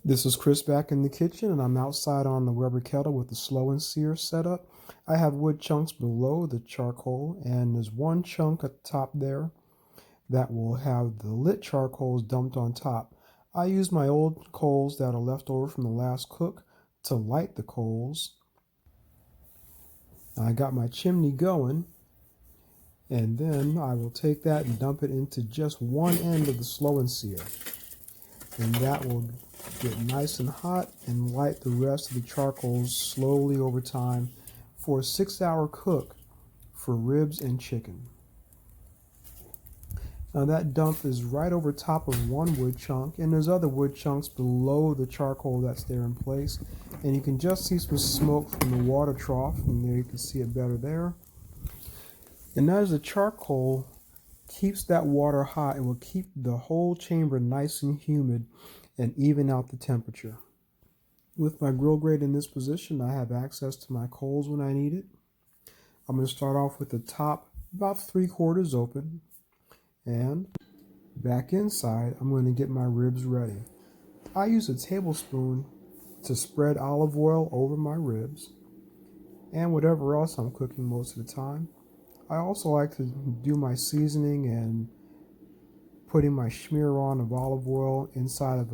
This is Chris back in the kitchen, and I'm outside on the rubber kettle with the slow and sear setup. I have wood chunks below the charcoal, and there's one chunk at the top there that will have the lit charcoals dumped on top. I use my old coals that are left over from the last cook to light the coals. I got my chimney going, and then I will take that and dump it into just one end of the slow and sear. And that will get nice and hot and light the rest of the charcoals slowly over time for a 6-hour cook for ribs and chicken. Now that dump is right over top of one wood chunk, and there's other wood chunks below the charcoal that's there in place, and you can just see some smoke from the water trough, and there you can see it better there. And as the charcoal keeps that water hot, it will keep the whole chamber nice and humid and even out the temperature. With my grill grate in this position, I have access to my coals when I need it. I'm going to start off with the top about 3/4 open, and back inside I'm going to get my ribs ready. I use a tablespoon to spread olive oil over my ribs and whatever else I'm cooking most of the time. I also like to do my seasoning and putting my smear on of olive oil inside of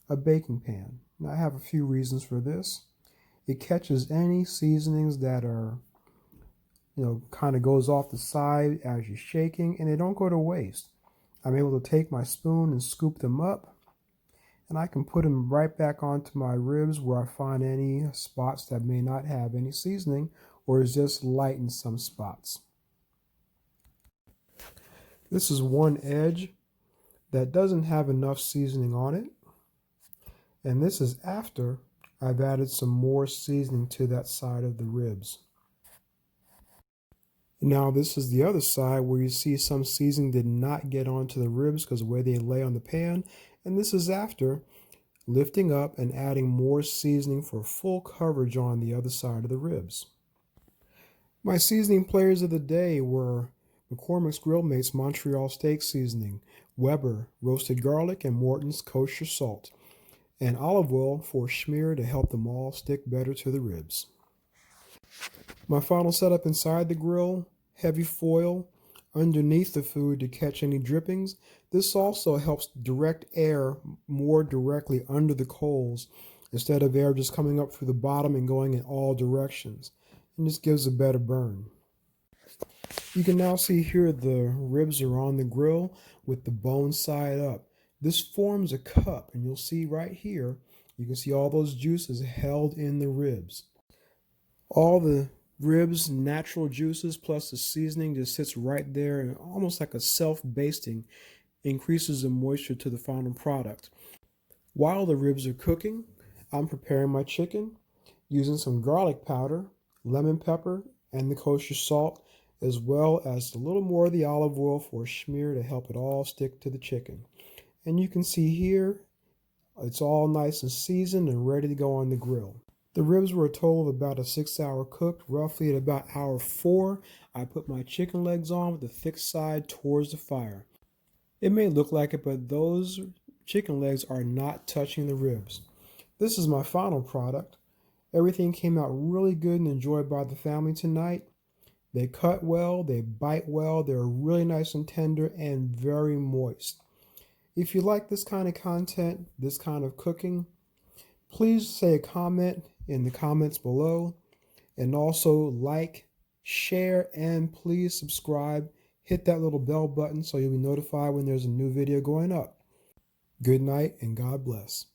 a baking pan. Now, I have a few reasons for this. It catches any seasonings that are, kind of goes off the side as you're shaking, and they don't go to waste. I'm able to take my spoon and scoop them up, and I can put them right back onto my ribs where I find any spots that may not have any seasoning or is just light in some spots. This is one edge that doesn't have enough seasoning on it, and this is after I've added some more seasoning to that side of the ribs. Now this is the other side where you see some seasoning did not get onto the ribs because of the way they lay on the pan, and this is after lifting up and adding more seasoning for full coverage on the other side of the ribs. My seasoning players of the day were McCormick's Grill Mates Montreal Steak Seasoning, Weber Roasted Garlic, and Morton's Kosher Salt, and olive oil for smear to help them all stick better to the ribs. My final setup inside the grill, heavy foil underneath the food to catch any drippings. This also helps direct air more directly under the coals instead of air just coming up through the bottom and going in all directions. And this gives a better burn. You can now see here the ribs are on the grill with the bone side up. This forms a cup, and you'll see right here, you can see all those juices held in the ribs. All the ribs, natural juices plus the seasoning just sits right there, and almost like a self-basting, increases the moisture to the final product. While the ribs are cooking, I'm preparing my chicken using some garlic powder, lemon pepper, and the kosher salt, as well as a little more of the olive oil for a smear to help it all stick to the chicken. And you can see here, it's all nice and seasoned and ready to go on the grill. The ribs were a total of about a 6-hour cooked. Roughly at about hour 4, I put my chicken legs on with the thick side towards the fire. It may look like it, but those chicken legs are not touching the ribs. This is my final product. Everything came out really good and enjoyed by the family tonight. They cut well, they bite well, they're really nice and tender and very moist. If you like this kind of content, this kind of cooking, please say a comment in the comments below, and also like, share, and please subscribe. Hit that little bell button so you'll be notified when there's a new video going up. Good night and God bless.